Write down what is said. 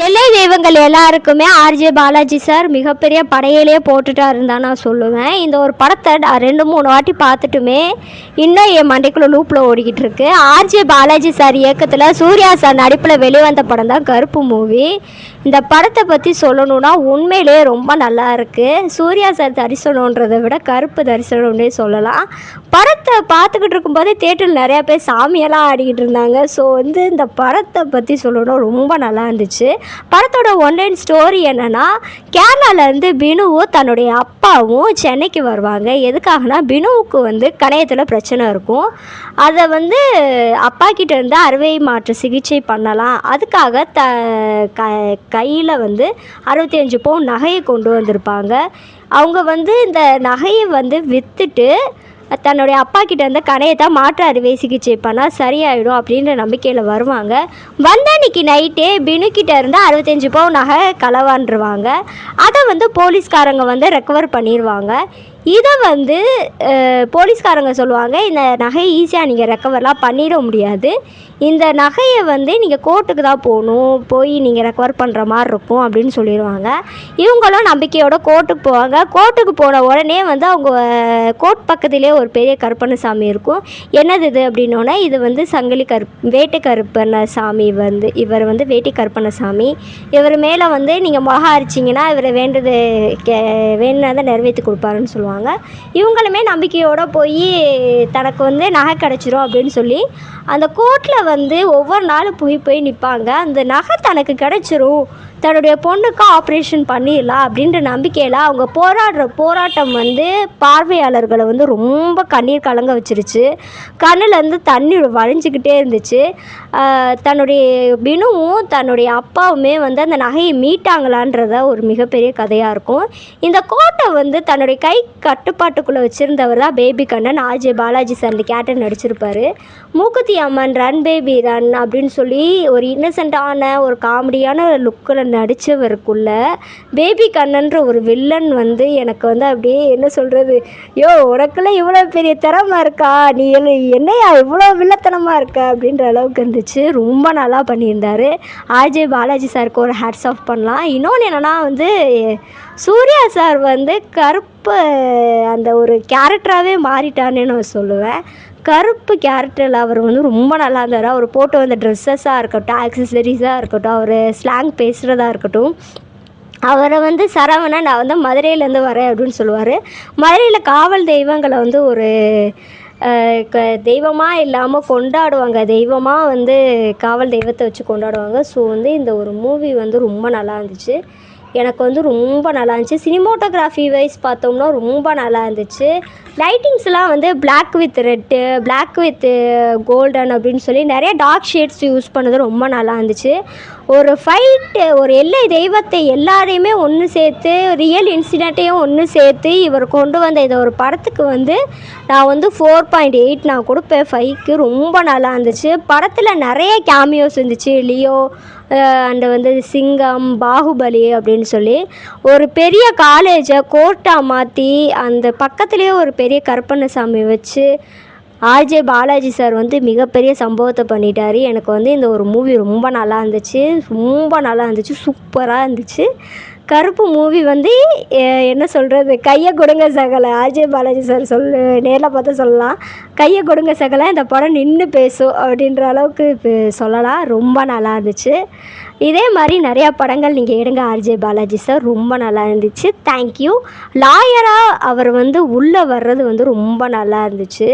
எல்லை தெய்வங்கள் எல்லாருக்குமே ஆர்ஜே பாலாஜி சார் மிகப்பெரிய படையிலே போட்டுட்டாருன்னு தான் நான் சொல்லுவேன். இந்த ஒரு படத்தை நான் 2-3 வாட்டி பார்த்துட்டுமே இன்னும் என் மண்டைக்குள்ள லூப்பில் ஓடிக்கிட்டு இருக்கு. ஆர்ஜே பாலாஜி சார் இயக்கத்தில் சூர்யா சார் நடிப்பில் வெளிவந்த படம் தான் கருப்பு மூவி. இந்த படத்தை பற்றி சொல்லணுன்னா உண்மையிலே ரொம்ப நல்லா இருக்குது. சூர்யா சார் தரிசனன்றதை விட கருப்பு தரிசனம்னே சொல்லலாம். படத்தை பார்த்துக்கிட்டு இருக்கும்போதே தேட்டரில் நிறையா பேர் சாமியெல்லாம் ஆடிக்கிட்டு இருந்தாங்க. ஸோ இந்த படத்தை பற்றி சொல்லணும்னா ரொம்ப நல்லா இருந்துச்சு. படத்தோட ஒன்லைன் ஸ்டோரி என்னென்னா, கேரளாவிலேருந்து பினுவும் தன்னுடைய அப்பாவும் சென்னைக்கு வருவாங்க. எதுக்காகனா பினுவுக்கு கணையத்தில் பிரச்சனை இருக்கும். அதை அப்பா கிட்ட இருந்து அறுவை மாற்று சிகிச்சை பண்ணலாம். அதுக்காக கையில் 65 பவுன் நகையை கொண்டு வந்திருப்பாங்க. அவங்க இந்த நகையை விற்றுட்டு தன்னுடைய அப்பா கிட்ட இருந்த கணையத்தை மாற்று அறுவை சிகிச்சை பண்ணால் சரியாயிடும் அப்படின்ற நம்பிக்கையில் வருவாங்க. அன்னைக்கு நைட்டே பினுக்கிட்ட இருந்து 65 பவுன் நகை களவாண்டுருவாங்க. அதை போலீஸ்காரங்க ரெக்கவர் பண்ணிடுவாங்க. இதை போலீஸ்காரங்க சொல்லுவாங்க, இந்த நகையை ஈஸியாக நீங்கள் ரெக்கவர்லாம் பண்ணிட முடியாது. இந்த நகையை நீங்கள் கோர்ட்டுக்கு தான் போய் நீங்கள் ரெக்கவர் பண்ணுற மாதிரி இருக்கும் அப்படின்னு சொல்லிடுவாங்க. இவங்களும் நம்பிக்கையோட கோர்ட்டுக்கு போவாங்க. கோர்ட்டுக்கு போன உடனே அவங்க கோர்ட் பக்கத்திலே ஒரு பெரிய கருப்பண்ணசாமி இருக்கும். என்னது இது அப்படின்னோடனே, இது சங்கிலி வேட்டை கருப்பண்ணசாமி இவர் வேட்டை கருப்பண்ணசாமி. இவர் மேலே நீங்கள் மிளகா அரிச்சிங்கன்னா இவரை வேணுனதை நிறைவேற்றி கொடுப்பாருன்னு சொல்லுவாங்க. இவங்களுமே நம்பிக்கையோடு போய் தனக்கு நகை கிடச்சிரும் அப்படின்னு சொல்லி அந்த கோர்ட்டில் ஒவ்வொரு நாளும் போய் நிற்பாங்க. அந்த நகை தனக்கு கிடச்சிரும், தன்னுடைய பொண்ணுக்கு ஆப்ரேஷன் பண்ணிடலாம் அப்படின்ற நம்பிக்கையில் அவங்க போராட்டம் பார்வையாளர்களை ரொம்ப கண்ணீர் கலங்க வச்சிருச்சு. கண்ணிலேருந்து தண்ணி வழிஞ்சிக்கிட்டே இருந்துச்சு. தன்னுடைய பினுவும் தன்னுடைய அப்பாவுமே அந்த நகையை மீட்டாங்களான்றத ஒரு மிகப்பெரிய கதையாக இருக்கும். இந்த கோட்டை தன்னுடைய கை கட்டுப்பாட்டுக்குள்ளே வச்சுருந்தவர் தான் baby Kannan. RJ Balaji sir இந்த கேரக்டர் நடிச்சிருப்பார். Mookuthi Amman run baby run அப்படின்னு சொல்லி ஒரு இன்னசென்ட்டான ஒரு காமெடியான லுக்கில் நடித்தவருக்குள்ள பேபி கண்ணன்ற ஒரு வில்லன் எனக்கு அப்படியே என்ன சொல்கிறது, உனக்குள்ள இவ்வளோ பெரிய திறமை இருக்கா, நீ என்னையா இவ்வளோ வில்லத்தனமாக இருக்க அப்படின்ற அளவுக்கு இருந்துச்சு. ரொம்ப நல்லா பண்ணியிருந்தார். ஆர்ஜே பாலாஜி சாருக்கு ஒரு ஹேட்ஸ் ஆஃப் பண்ணலாம். இன்னொன்று என்னென்னா சூர்யா சார் கருப்பு அந்த ஒரு கேரக்டராகவே மாறிட்டான்னு நான் சொல்லுவேன். கருப்பு கேரக்டரில் அவர் ரொம்ப நல்லா இருந்தார். அவர் போட்டு ட்ரெஸ்ஸஸாக இருக்கட்டும், ஆக்சசரிஸாக இருக்கட்டும், அவர் ஸ்லாங் பேசுகிறதா இருக்கட்டும். அவரை சரவணன், நான் மதுரையிலேருந்து வரேன் அப்படின்னு சொல்லுவார். மதுரையில் காவல் தெய்வங்களை ஒரு தெய்வமாக இல்லாமல் கொண்டாடுவாங்க. தெய்வமாக காவல் தெய்வத்தை வச்சு கொண்டாடுவாங்க. ஸோ இந்த ஒரு மூவி ரொம்ப நல்லா இருந்துச்சு. எனக்கு ரொம்ப நல்லா இருந்துச்சு. சினிமோட்டோகிராஃபி வைஸ் பார்த்தோம்னா ரொம்ப நல்லா இருந்துச்சு. லைட்டிங்ஸ்லாம் black with red, black with golden அப்படின்னு சொல்லி நிறைய டார்க் ஷேட்ஸ் யூஸ் பண்ணது ரொம்ப நல்லா இருந்துச்சு. ஒரு ஃபைட்டு, ஒரு எல்லை தெய்வத்தை எல்லாரையுமே ஒன்று சேர்த்து, ரியல் இன்சிடெண்ட்டையும் ஒன்று சேர்த்து இவர் கொண்டு வந்த இதை ஒரு படத்துக்கு நான் 4.8 நான் கொடுப்பேன். 5க்கு ரொம்ப நல்லா இருந்துச்சு. படத்தில் நிறைய கேமியோஸ் இருந்துச்சு. லியோ அண்டு சிங்கம், பாகுபலி அப்படின்னு சொல்லி ஒரு பெரிய காலேஜை கோர்ட்டாக மாற்றி அந்த பக்கத்துலேயே ஒரு பெரிய கருப்பண்ணசாமி வச்சு ஆர்ஜே பாலாஜி சார் மிகப்பெரிய சம்பவத்தை பண்ணிட்டார். எனக்கு இந்த ஒரு மூவி ரொம்ப நல்லா இருந்துச்சு. ரொம்ப நல்லா இருந்துச்சு. சூப்பராக இருந்துச்சு. கருப்பு மூவி என்ன சொல்கிறது, கையை கொடுங்க சகலை. ஆர்ஜே பாலாஜி சார் நேரில் பார்த்தா சொல்லலாம், கையை கொடுங்க சகலை, இந்த படம் நின்று பேசும் அப்படின்ற அளவுக்கு சொல்லலாம். ரொம்ப நல்லா இருந்துச்சு. இதே மாதிரி நிறையா படங்கள் நீங்கள் எடுங்க ஆர்ஜே பாலாஜி சார். ரொம்ப நல்லா இருந்துச்சு. தேங்க்யூ. லாயராக அவர் உள்ளே வர்றது ரொம்ப நல்லா இருந்துச்சு.